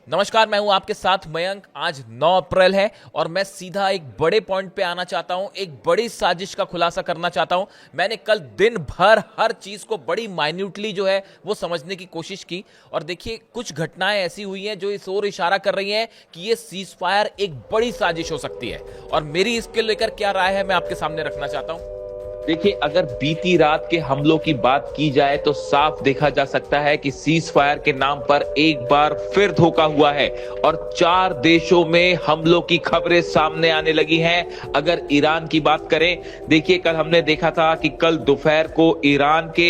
नमस्कार, मैं हूं आपके साथ मयंक। आज 9 अप्रैल है और मैं सीधा एक बड़े पॉइंट पे आना चाहता हूं, एक बड़ी साजिश का खुलासा करना चाहता हूं। मैंने कल दिन भर हर चीज को बड़ी माइन्यूटली जो है वो समझने की कोशिश की और देखिए कुछ घटनाएं ऐसी हुई हैं जो इस ओर इशारा कर रही हैं कि ये सीज फायर एक बड़ी साजिश हो सकती है और मेरी इसके लेकर क्या राय है मैं आपके सामने रखना चाहता हूं। देखिए, अगर बीती रात के हमलों की बात की जाए तो साफ देखा जा सकता है कि सीज फायर के नाम पर एक बार फिर धोखा हुआ है और 4 देशों में हमलों की खबरें सामने आने लगी हैं। अगर ईरान की बात करें, देखिए कल हमने देखा था कि कल दोपहर को ईरान के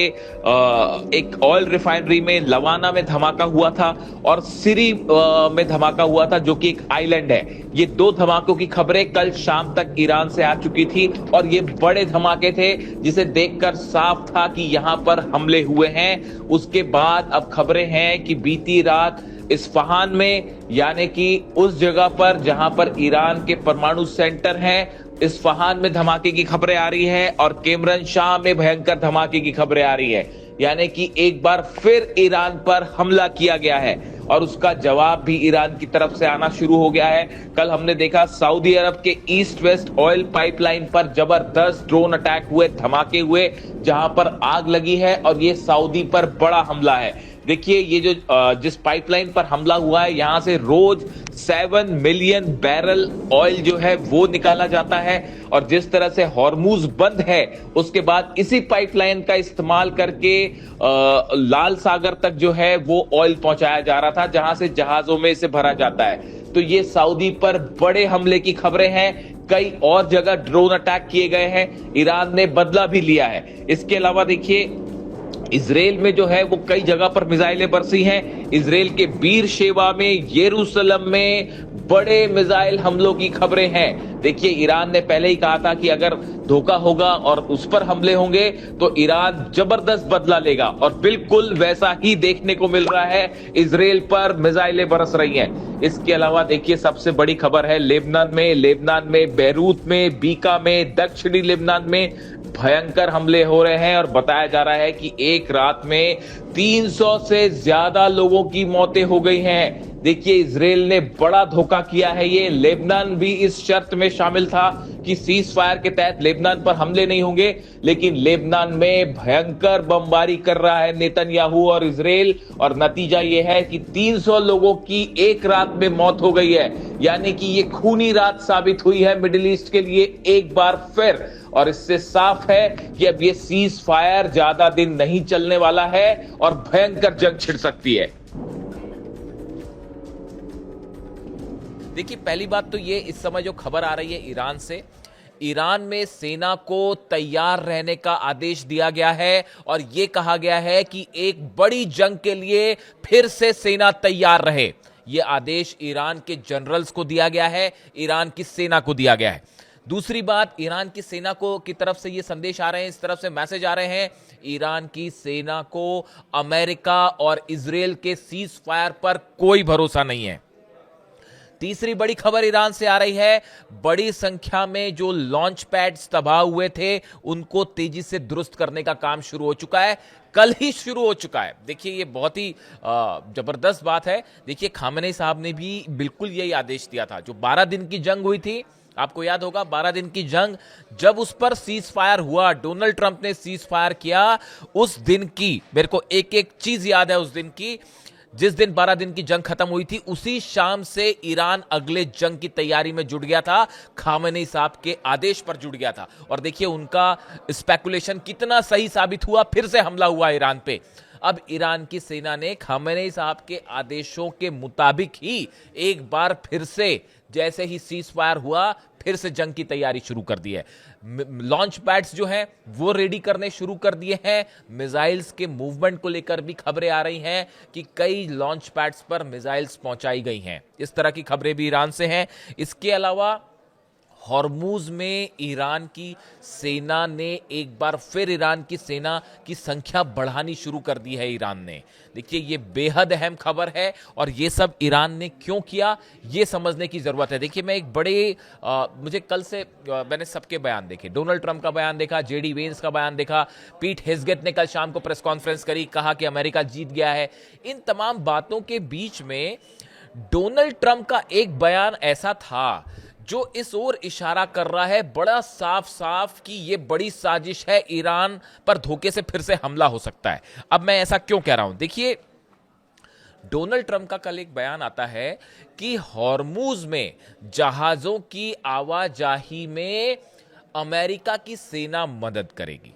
एक ऑयल रिफाइनरी में लवाना में धमाका हुआ था और सिरी में धमाका हुआ था, जो कि एक आइलैंड है। ये 2 धमाकों की खबरें कल शाम तक ईरान से आ चुकी थी और ये बड़े धमाके थे जिसे देखकर साफ था कि यहां पर हमले हुए हैं। उसके बाद अब खबरें हैं कि बीती रात इस्फहान में, यानी कि उस जगह पर जहां पर ईरान के परमाणु सेंटर हैं, इस्फहान में धमाके की खबरें आ रही है और केमरन शाह में भयंकर धमाके की खबरें आ रही है। यानी कि एक बार फिर ईरान पर हमला किया गया है और उसका जवाब भी ईरान की तरफ से आना शुरू हो गया है। कल हमने देखा सऊदी अरब के ईस्ट वेस्ट ऑयल पाइपलाइन पर जबरदस्त ड्रोन अटैक हुए, धमाके हुए, जहां पर आग लगी है और ये सऊदी पर बड़ा हमला है। देखिए ये जो जिस पाइपलाइन पर हमला हुआ है, यहां से रोज 7 मिलियन बैरल ऑयल जो है वो निकाला जाता है और जिस तरह से हॉर्मूज बंद है, उसके बाद इसी पाइपलाइन का इस्तेमाल करके लाल सागर तक जो है वो ऑयल पहुंचाया जा रहा था, जहां से जहाजों में इसे भरा जाता है। तो ये सऊदी पर बड़े हमले की खबरें हैं। कई और जगह ड्रोन अटैक किए गए हैं, ईरान ने बदला भी लिया है। इसके अलावा देखिए इजराइल में जो है वो कई जगह पर मिसाइलें बरसी हैं। इजराइल के बीर शेवा में, यरूशलेम में बड़े मिसाइल हमलों की खबरें हैं। देखिए ईरान ने पहले ही कहा था कि अगर धोखा होगा और उस पर हमले होंगे तो ईरान जबरदस्त बदला लेगा और बिल्कुल वैसा ही देखने को मिल रहा है। इजराइल पर मिसाइलें बरस रही हैं। इसके अलावा देखिए सबसे बड़ी खबर है लेबनान में बैरूत में, बीका में, दक्षिणी लेबनान में भयंकर हमले हो रहे हैं और बताया जा रहा है कि एक रात में 300 से ज्यादा लोगों की मौतें हो गई हैं। देखिए इजराइल ने बड़ा धोखा किया है। ये लेबनान भी इस शर्त में शामिल था कि सीज फायर के तहत लेबनान पर हमले नहीं होंगे, लेकिन लेबनान में भयंकर बमबारी कर रहा है नेतन्याहू और इजराइल और नतीजा ये है कि 300 लोगों की एक रात में मौत हो गई है। यानी कि ये खूनी रात साबित हुई है मिडिल ईस्ट के लिए एक बार फिर और इससे साफ है कि अब ये सीज फायर ज्यादा दिन नहीं चलने वाला है और भयंकर जंग छिड़ सकती है। देखिए पहली बात तो ये, इस समय जो खबर आ रही है ईरान से, ईरान में सेना को तैयार रहने का आदेश दिया गया है और यह कहा गया है कि एक बड़ी जंग के लिए फिर से सेना तैयार रहे। यह आदेश ईरान के जनरल्स को दिया गया है, ईरान की सेना को दिया गया है। दूसरी बात, ईरान की सेना को की तरफ से ये संदेश आ रहे हैं, इस तरफ से मैसेज आ रहे हैं, ईरान की सेना को अमेरिका और इजराइल के सीज फायर पर कोई भरोसा नहीं है। तीसरी बड़ी खबर ईरान से आ रही है, बड़ी संख्या में जो लॉन्च पैड्स तबाह हुए थे उनको तेजी से दुरुस्त करने का काम शुरू हो चुका है, कल ही शुरू हो चुका है। देखिए ये बहुत ही जबरदस्त बात है। देखिए खामेनेई साहब ने भी बिल्कुल यही आदेश दिया था। जो 12 दिन की जंग हुई थी, आपको याद होगा 12 दिन की जंग, जब उस पर सीज फायर हुआ, डोनाल्ड ट्रंप ने सीज फायर किया, उस दिन की मेरे को एक एक चीज याद है। उस दिन की, जिस दिन 12 दिन की जंग खत्म हुई थी, उसी शाम से ईरान अगले जंग की तैयारी में जुट गया था, खामेनेई साहब के आदेश पर जुट गया था। और देखिए उनका स्पेकुलेशन कितना सही साबित हुआ, फिर से हमला हुआ ईरान पे। अब ईरान की सेना ने खामेनेई साहब के आदेशों के मुताबिक ही एक बार फिर से, जैसे ही सीज फायर हुआ, फिर से जंग की तैयारी शुरू कर दी है। लॉन्च पैड्स जो हैं वो रेडी करने शुरू कर दिए हैं। मिसाइल्स के मूवमेंट को लेकर भी खबरें आ रही हैं कि कई लॉन्च पैड्स पर मिसाइल्स पहुंचाई गई हैं। इस तरह की खबरें भी ईरान से हैं। इसके अलावा हॉर्मूज में ईरान की सेना ने एक बार फिर ईरान की सेना की संख्या बढ़ानी शुरू कर दी है ईरान ने। देखिए ये बेहद अहम खबर है और ये सब ईरान ने क्यों किया ये समझने की जरूरत है। देखिए मैं एक बड़े मुझे कल से मैंने सबके बयान देखे, डोनाल्ड ट्रंप का बयान देखा, जेडी वेंस का बयान देखा, पीट हेग्सेट ने कल शाम को प्रेस कॉन्फ्रेंस करी, कहा कि अमेरिका जीत गया है। इन तमाम बातों के बीच में डोनाल्ड ट्रंप का एक बयान ऐसा था जो इस ओर इशारा कर रहा है बड़ा साफ साफ कि यह बड़ी साजिश है, ईरान पर धोखे से फिर से हमला हो सकता है। अब मैं ऐसा क्यों कह रहा हूं, देखिए डोनाल्ड ट्रंप का कल एक बयान आता है कि हॉर्मूज में जहाजों की आवाजाही में अमेरिका की सेना मदद करेगी।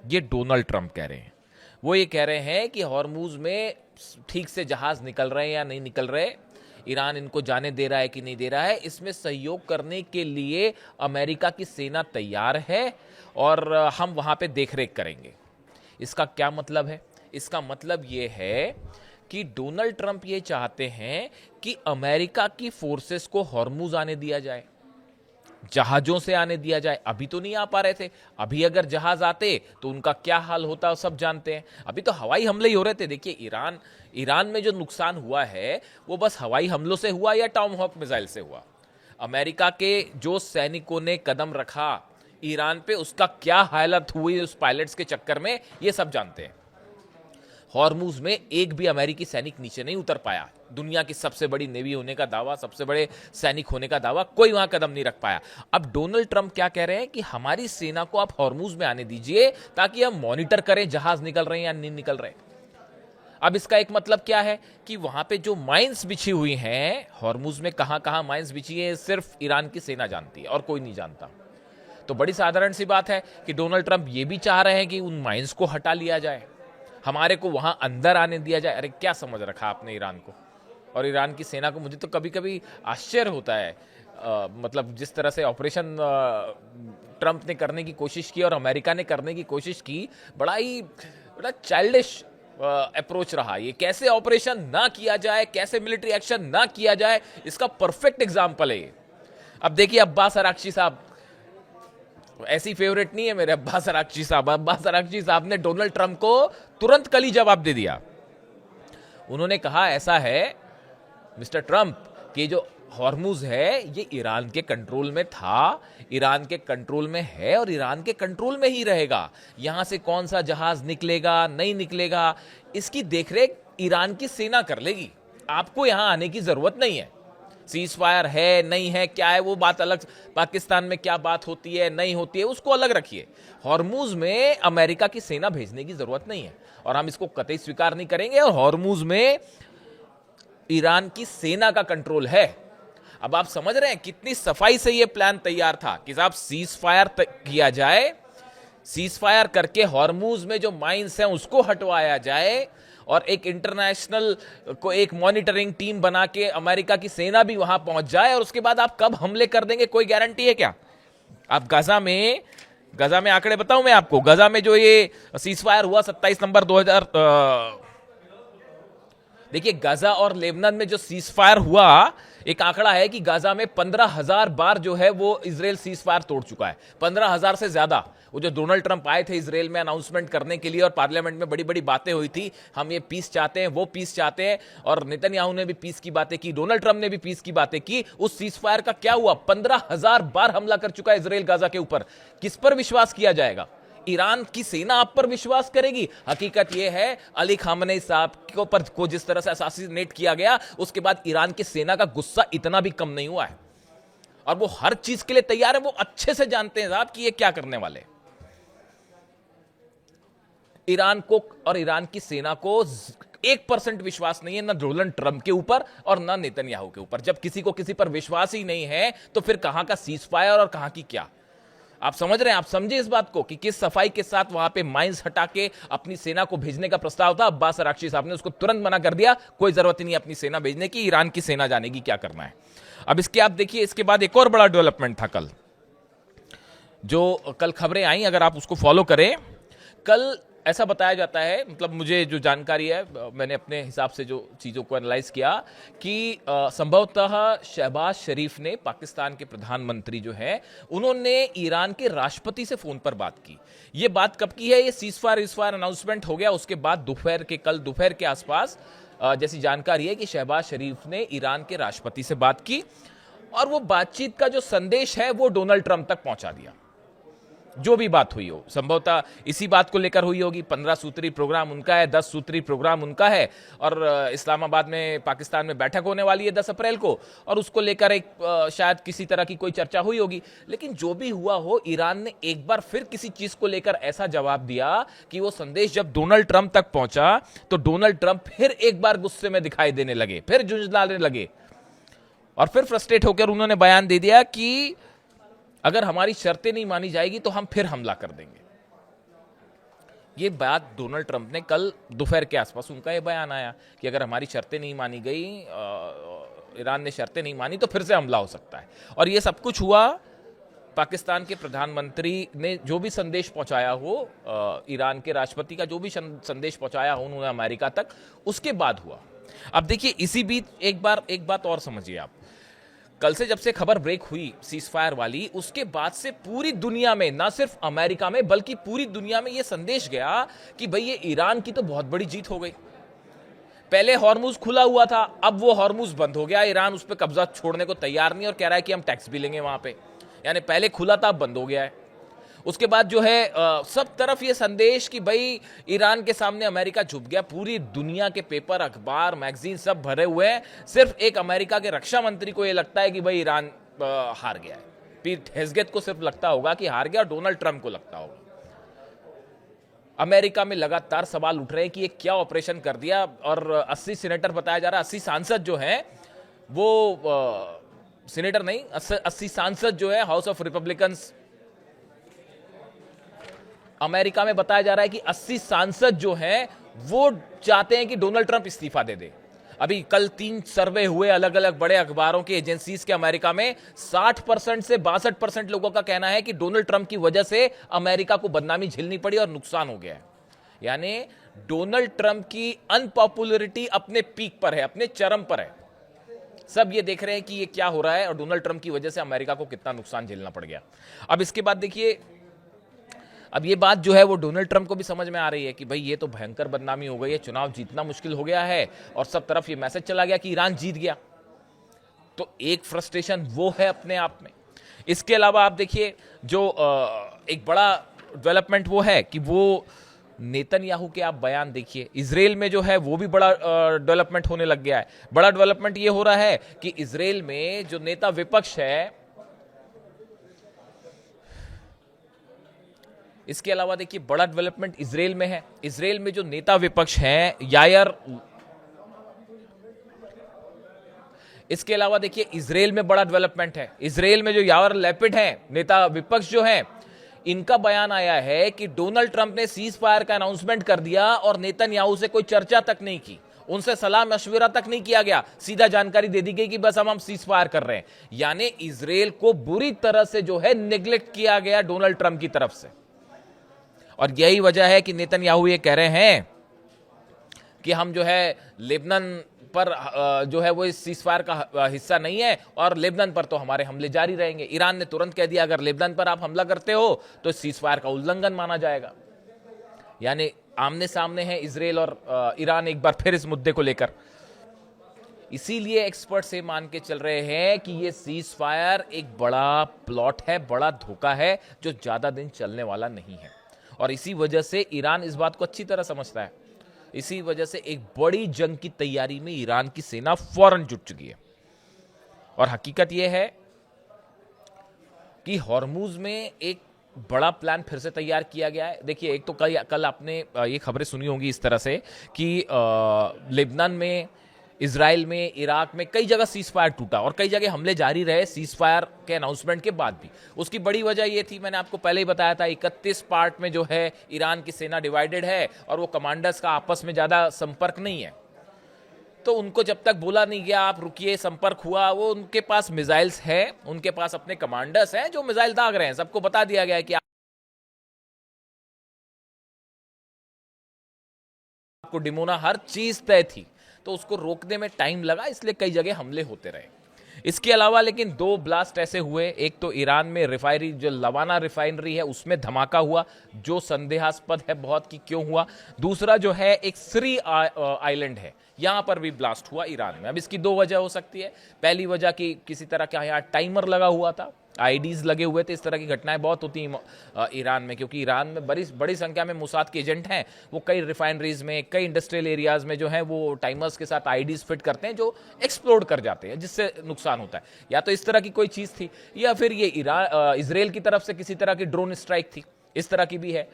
ये डोनाल्ड ट्रंप कह रहे हैं। वो ये कह रहे हैं कि हॉर्मूज में ठीक से जहाज निकल रहे हैं या नहीं निकल रहे, ईरान इनको जाने दे रहा है कि नहीं दे रहा है, इसमें सहयोग करने के लिए अमेरिका की सेना तैयार है और हम वहां पे देखरेख करेंगे। इसका क्या मतलब है? इसका मतलब यह है कि डोनाल्ड ट्रंप ये चाहते हैं कि अमेरिका की फोर्सेस को हॉर्मूज आने दिया जाए, जहाजों से आने दिया जाए। अभी तो नहीं आ पा रहे थे, अभी अगर जहाज आते तो उनका क्या हाल होता सब जानते हैं। अभी तो हवाई हमले ही हो रहे थे। देखिए ईरान में जो नुकसान हुआ है वो बस हवाई हमलों से हुआ या टॉमहॉक मिसाइल से हुआ। अमेरिका के जो सैनिकों ने कदम रखा ईरान पे, उसका क्या हालत हुई उस पायलट्स के चक्कर में, ये सब जानते हैं। हॉर्मूज में एक भी अमेरिकी सैनिक नीचे नहीं उतर पाया। दुनिया की सबसे बड़ी नेवी होने का दावा, सबसे बड़े सैनिक होने का दावा, कोई वहां कदम नहीं रख पाया। अब डोनाल्ड ट्रंप क्या कह रहे हैं कि हमारी सेना को आप हॉर्मूज में आने दीजिए ताकि हम मॉनिटर करें जहाज निकल रहे हैं या नहीं निकल रहे। अब इसका एक मतलब क्या है कि वहां पे जो माइंस बिछी हुई हैं, हॉर्मूज में कहां कहां माइंस बिछी है, सिर्फ ईरान की सेना जानती है और कोई नहीं जानता। तो बड़ी साधारण सी बात है कि डोनाल्ड ट्रंप ये भी चाह रहे हैं कि उन माइंस को हटा लिया जाए, हमारे को वहां अंदर आने दिया जाए। अरे क्या समझ रखा आपने ईरान को और ईरान की सेना को? मुझे तो कभी कभी आश्चर्य होता है, मतलब जिस तरह से ऑपरेशन ट्रंप ने करने की कोशिश की और अमेरिका ने करने की कोशिश की, बड़ा चाइल्डिश अप्रोच रहा। ये कैसे ऑपरेशन ना किया जाए, कैसे मिलिट्री एक्शन ना किया जाए, इसका परफेक्ट एग्जाम्पल है ये। अब देखिए अब्बास अराक्ची साहब, ऐसी फेवरेट नहीं है मेरे अब्बास अराक्ची साहब। अब्बास अराक्ची साहब ने डोनाल्ड ट्रंप को तुरंत कल ही जवाब दे दिया। उन्होंने कहा ऐसा है मिस्टर ट्रंप कि जो हॉर्मूज है ये ईरान के कंट्रोल में था, ईरान के कंट्रोल में है और ईरान के कंट्रोल में ही रहेगा। यहां से कौन सा जहाज निकलेगा नहीं निकलेगा, इसकी देखरेख ईरान की सेना कर लेगी। आपको यहां आने की जरूरत नहीं है। सीज फायर है नहीं है क्या है वो बात अलग, पाकिस्तान में क्या बात होती है नहीं होती है उसको अलग रखिए। हॉर्मूज में अमेरिका की सेना भेजने की जरूरत नहीं है और हम इसको कतई स्वीकार नहीं करेंगे। और हॉर्मूज में ईरान की सेना का कंट्रोल है। अब आप समझ रहे हैं कितनी सफाई से यह प्लान तैयार था कि साहब सीज फायर किया जाए, सीज फायर करके हॉर्मूज में जो माइंस हैं उसको हटवाया जाए और एक इंटरनेशनल को एक मॉनिटरिंग टीम बना के अमेरिका की सेना भी वहां पहुंच जाए। और उसके बाद आप कब हमले कर देंगे कोई गारंटी है क्या? आप गजा में आंकड़े बताऊं मैं आपको, गजा में जो ये सीज फायर हुआ 27 नवंबर 2000, देखिए गजा और लेबनान में जो सीज फायर हुआ, एक आंकड़ा है कि गाजा में 15,000 बार जो है वो इजराइल सीज फायर तोड़ चुका है। 15,000 से ज्यादा। वो जो डोनाल्ड ट्रंप आए थे इजराइल में अनाउंसमेंट करने के लिए और पार्लियामेंट में बड़ी बड़ी बातें हुई थी, हम ये पीस चाहते हैं, वो पीस चाहते हैं, और नेतन्याहू ने भी पीस की बातें की, डोनाल्ड ट्रंप ने भी पीस की बातें की। उस सीज फायर का क्या हुआ? 15,000 बार हमला कर चुका है इजराइल गाजा के ऊपर। किस पर विश्वास किया जाएगा? ईरान की सेना आप पर विश्वास करेगी? हकीकत यह है अली खामनेई साहब को जिस तरह से असैसिनेट किया गया, उसके बाद ईरान की सेना का गुस्सा इतना भी कम नहीं हुआ है और वो हर चीज के लिए तैयार है। वो अच्छे से जानते हैं साहब कि ये क्या करने वाले। ईरान को और ईरान की सेना को 1% विश्वास नहीं है, ना डोनाल्ड ट्रंप के ऊपर और ना नेतन्याहू के ऊपर। जब किसी को किसी पर विश्वास ही नहीं है तो फिर कहां का सीज फायर और कहां की क्या? आप समझ रहे हैं? आप समझे इस बात को कि किस सफाई के साथ वहां पे माइंस हटा के अपनी सेना को भेजने का प्रस्ताव था। अब्बास अराक्ची साहब ने उसको तुरंत मना कर दिया, कोई जरूरत ही नहीं अपनी सेना भेजने की, ईरान की सेना जानेगी क्या करना है। अब इसके आप देखिए, इसके बाद एक और बड़ा डेवलपमेंट था कल, जो कल खबरें आई, अगर आप उसको फॉलो करें। कल ऐसा बताया जाता है, मतलब मुझे जो जानकारी है, मैंने अपने हिसाब से जो चीज़ों को एनालाइज किया, कि संभवतः शहबाज शरीफ ने, पाकिस्तान के प्रधानमंत्री जो हैं, उन्होंने ईरान के राष्ट्रपति से फ़ोन पर बात की। ये बात कब की है? ये सीज फायर अनाउंसमेंट हो गया उसके बाद कल दोपहर के आसपास जैसी जानकारी है कि शहबाज शरीफ ने ईरान के राष्ट्रपति से बात की और वो बातचीत का जो संदेश है वो डोनाल्ड ट्रंप तक पहुंचा दिया। जो भी बात हुई हो, संभवतः इसी बात को लेकर हुई होगी। 15 सूत्री प्रोग्राम उनका है, 10 सूत्री प्रोग्राम उनका है, और इस्लामाबाद में पाकिस्तान में बैठक होने वाली है 10 अप्रैल को, और उसको लेकर एक शायद किसी तरह की कोई चर्चा हुई होगी। लेकिन जो भी हुआ हो, ईरान ने एक बार फिर किसी चीज को लेकर ऐसा जवाब दिया कि वो संदेश जब डोनाल्ड ट्रंप तक पहुंचा तो डोनाल्ड ट्रंप फिर एक बार गुस्से में दिखाई देने लगे, फिर झुंझलाने लगे, और फिर फ्रस्ट्रेट होकर उन्होंने बयान दे दिया कि अगर हमारी शर्तें नहीं मानी जाएगी तो हम फिर हमला कर देंगे। ये बात डोनाल्ड ट्रंप ने कल दोपहर के आसपास उनका ये बयान आया कि अगर हमारी शर्तें नहीं मानी गई, ईरान ने शर्तें नहीं मानी तो फिर से हमला हो सकता है। और ये सब कुछ हुआ पाकिस्तान के प्रधानमंत्री ने जो भी संदेश पहुंचाया हो, ईरान के राष्ट्रपति का जो भी संदेश पहुंचाया हो उन्होंने अमेरिका तक, उसके बाद हुआ। अब देखिए, इसी बीच एक बात और समझिए आप, कल से जब से खबर ब्रेक हुई सीज फायर वाली, उसके बाद से पूरी दुनिया में, ना सिर्फ अमेरिका में बल्कि पूरी दुनिया में यह संदेश गया कि भाई ये ईरान की तो बहुत बड़ी जीत हो गई। पहले हॉर्मुज खुला हुआ था, अब वो हॉर्मुज बंद हो गया, ईरान उस पर कब्जा छोड़ने को तैयार नहीं और कह रहा है कि हम टैक्स भी लेंगे वहां पे। यानी पहले खुला था, अब बंद हो गया है। उसके बाद जो है सब तरफ ये संदेश कि भाई ईरान के सामने अमेरिका झुक गया। पूरी दुनिया के पेपर, अखबार, मैगजीन सब भरे हुए हैं। सिर्फ एक अमेरिका के रक्षा मंत्री को ये लगता है कि भाई ईरान हार गया है। पीट हेग्सेथ को सिर्फ लगता होगा कि हार गया, और डोनाल्ड ट्रंप को लगता होगा। अमेरिका में लगातार सवाल उठ रहे हैं कि ये क्या ऑपरेशन कर दिया, और 80 सीनेटर बताया जा रहा है, 80 सांसद जो हैं वो सीनेटर नहीं, 80 सांसद जो है हाउस ऑफ रिपब्लिकन्स अमेरिका में बताया जा रहा है कि 80 सांसद जो हैं वो चाहते हैं कि डोनाल्ड ट्रंप इस्तीफा दे दे। अभी कल 3 सर्वे हुए अलग अलग बड़े अखबारों के, एजेंसीज के अमेरिका में। 60% से 62% लोगों का कहना है कि डोनाल्ड ट्रंप की वजह से अमेरिका को बदनामी झेलनी पड़ी और नुकसान हो गया है। यानी डोनाल्ड ट्रंप की अनपॉपुलरिटी अपने पीक पर है, अपने चरम पर है। सब ये देख रहे हैं कि ये क्या हो रहा है और डोनाल्ड ट्रंप की वजह से अमेरिका को कितना नुकसान झेलना पड़ गया। अब इसके बाद देखिए, अब ये बात जो है वो डोनाल्ड ट्रंप को भी समझ में आ रही है कि भाई ये तो भयंकर बदनामी हो गई है, चुनाव जीतना मुश्किल हो गया है, और सब तरफ ये मैसेज चला गया कि ईरान जीत गया। तो एक फ्रस्ट्रेशन वो है अपने आप में। इसके अलावा आप देखिए, जो एक बड़ा डेवलपमेंट वो है कि वो नेतन्याहू के आप बयान देखिए। इजराइल में जो है वो भी बड़ा डेवलपमेंट होने लग गया है। बड़ा डेवलपमेंट ये हो रहा है कि इजराइल में जो नेता विपक्ष है, इसके अलावा देखिए बड़ा डेवलपमेंट इजराइल में है। इजराइल में जो नेता विपक्ष हैं यायर, इसके अलावा देखिए इजराइल में बड़ा डेवलपमेंट है। इजराइल में जो यायर लैपिड हैं, नेता विपक्ष जो हैं, इनका बयान आया है कि डोनाल्ड ट्रंप ने सीज फायर का अनाउंसमेंट कर दिया और नेतन्याहू से कोई चर्चा तक नहीं की, उनसे सलाह मशविरा तक नहीं किया गया, सीधा जानकारी दे दी गई कि बस हम सीज फायर कर रहे हैं। यानी इजराइल को बुरी तरह से जो है निग्लेक्ट किया गया डोनाल्ड ट्रंप की तरफ से। और यही वजह है कि नेतन्याहू ये कह रहे हैं कि हम जो है लेबनान पर जो है वो इस सीजफायर का हिस्सा नहीं है, और लेबनान पर तो हमारे हमले जारी रहेंगे। ईरान ने तुरंत कह दिया अगर लेबनान पर आप हमला करते हो तो सीजफायर का उल्लंघन माना जाएगा। यानी आमने सामने है इजराइल और ईरान एक बार फिर इस मुद्दे को लेकर। इसीलिए एक्सपर्ट्स ये मान के चल रहे हैं कि ये सीज फायर एक बड़ा प्लॉट है, बड़ा धोखा है जो ज्यादा दिन चलने वाला नहीं है। और इसी वजह से ईरान इस बात को अच्छी तरह समझता है। इसी वजह से एक बड़ी जंग की तैयारी में ईरान की सेना फौरन जुट चुकी है। और हकीकत यह है कि हॉर्मुज में एक बड़ा प्लान फिर से तैयार किया गया है। देखिए, एक तो कल आपने ये खबरें सुनी होंगी इस तरह से कि लेबनान में, इजराइल में, इराक में कई जगह सीज फायर टूटा और कई जगह हमले जारी रहे सीज फायर के अनाउंसमेंट के बाद भी। उसकी बड़ी वजह यह थी, मैंने आपको पहले ही बताया था, 31 पार्ट में जो है ईरान की सेना डिवाइडेड है और वो कमांडर्स का आपस में ज्यादा संपर्क नहीं है। तो उनको जब तक बोला नहीं गया आप रुकिए, संपर्क हुआ, वो उनके पास मिसाइल्स है, उनके पास अपने कमांडर्स हैं जो मिसाइल दाग रहे हैं। सबको बता दिया गया है कि आपको डिमोना, हर चीज तय थी। तो उसको रोकने में टाइम लगा, इसलिए कई जगह हमले होते रहे। इसके अलावा लेकिन 2 ब्लास्ट ऐसे हुए, एक तो ईरान में रिफाइनरी, जो लवाना रिफाइनरी है, उसमें धमाका हुआ जो संदेहास्पद है बहुत कि क्यों हुआ। दूसरा जो है एक श्री आइलैंड है, यहां पर भी ब्लास्ट हुआ ईरान में। अब इसकी 2 वजह हो सकती है। पहली वजह कि किसी तरह का यहाँ टाइमर लगा हुआ था आईडीज लगे हुए थे। इस तरह की घटनाएं बहुत होती हैं ईरान में, क्योंकि ईरान में बड़ी संख्या में मोसाद के एजेंट हैं। वो कई रिफाइनरीज में, कई इंडस्ट्रियल एरियाज में जो है वो टाइमर्स के साथ आईडीज फिट करते हैं जो एक्सप्लोड कर जाते हैं, जिससे नुकसान होता है। या तो इस तरह की कोई चीज़ थी, या फिर ये इसराइल की तरफ से किसी तरह की ड्रोन स्ट्राइक थी। इस तरह की भी है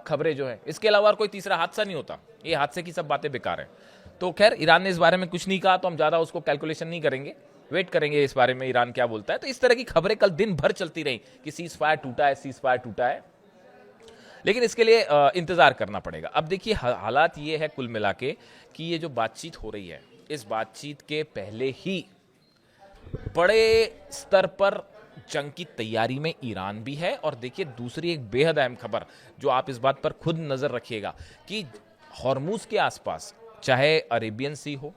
खबरें जो है। इसके अलावा कोई तीसरा हादसा नहीं होता। ये हादसे की सब बातें बेकार हैं। तो खैर, ईरान ने इस बारे में कुछ नहीं कहा, तो हम ज़्यादा उसको कैलकुलेशन नहीं करेंगे, वेट करेंगे इस बारे में ईरान क्या बोलता है। तो इस तरह की खबरें कल दिन भर चलती रही कि सीज फायर टूटा है, सीज फायर टूटा है, लेकिन इसके लिए इंतजार करना पड़ेगा। अब देखिए, हालात ये है कुल मिला के कि ये जो बातचीत हो रही है, इस बातचीत के पहले ही बड़े स्तर पर जंग की तैयारी में ईरान भी है। और देखिए, दूसरी एक बेहद अहम खबर जो आप इस बात पर खुद नजर रखिएगा कि हॉर्मुज के आसपास, चाहे अरेबियन सी हो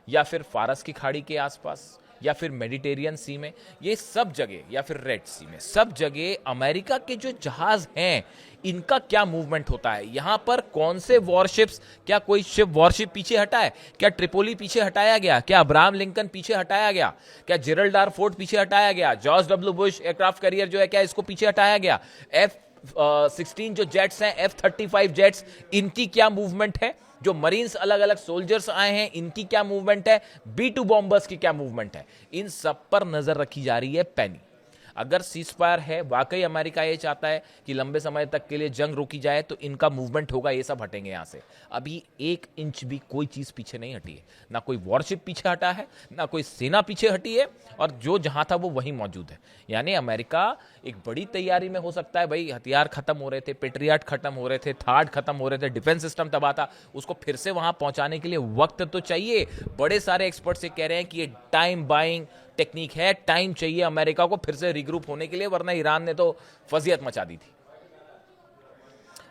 या फिर फारस की खाड़ी के आसपास या फिर मेडिटेरियन सी में, ये सब जगह, या फिर रेड सी में, सब जगह अमेरिका के जो जहाज हैं इनका क्या मूवमेंट होता है। यहां पर कौन से वॉरशिप्स, क्या कोई वॉरशिप पीछे हटा है, क्या ट्रिपोली पीछे हटाया गया, क्या अब्राहम लिंकन पीछे हटाया गया, क्या जेरल्ड आर फोर्ड पीछे हटाया गया, George W Bush aircraft carrier जो है क्या इसको पीछे हटाया गया, F-16 जो जेट्स हैं, F-35 जेट्स, इनकी क्या मूवमेंट है, जो मरीन्स अलग अलग सोल्जर्स आए हैं इनकी क्या मूवमेंट है, B-2 बॉम्बर्स की क्या मूवमेंट है, इन सब पर नजर रखी जा रही है पैनी। अगर सीज फायर है, वाकई अमेरिका ये चाहता है कि लंबे समय तक के लिए जंग रोकी जाए, तो इनका मूवमेंट होगा, ये सब हटेंगे यहां से। अभी 1 इंच भी कोई चीज पीछे नहीं हटी है, ना कोई वॉरशिप पीछे हटा है, ना कोई सेना पीछे हटी है, और जो जहां था वो वहीं मौजूद है। यानी अमेरिका एक बड़ी तैयारी में हो सकता है। भाई, हथियार खत्म हो रहे थे, पेट्रियट खत्म हो रहे थे, थार्ड खत्म हो रहे थे, डिफेंस सिस्टम तबाह था, उसको फिर से वहां पहुंचाने के लिए वक्त तो चाहिए। बड़े सारे एक्सपर्ट्स ये कह रहे हैं कि ये टाइम बाइंग टेक्निक है, टाइम चाहिए अमेरिका को फिर से रिग्रुप होने के लिए, वरना ईरान ने तो फजियत मचा दी थी।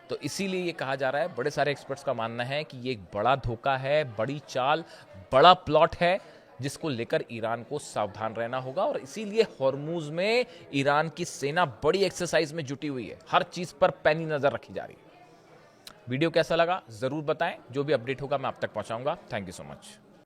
तो इसीलिए ये कहा जा रहा है, बड़े सारे एक्सपर्ट्स का मानना है कि ये एक बड़ा धोखा है, बड़ी चाल, बड़ा प्लॉट है, जिसको लेकर ईरान को सावधान रहना होगा। और इसीलिए हॉर्मुज में ईरान की सेना बड़ी एक्सरसाइज में जुटी हुई है, हर चीज पर पैनी नजर रखी जा रही है। वीडियो कैसा लगा जरूर बताएं, जो भी अपडेट होगा मैं आप तक पहुंचाऊंगा। Thank you so much.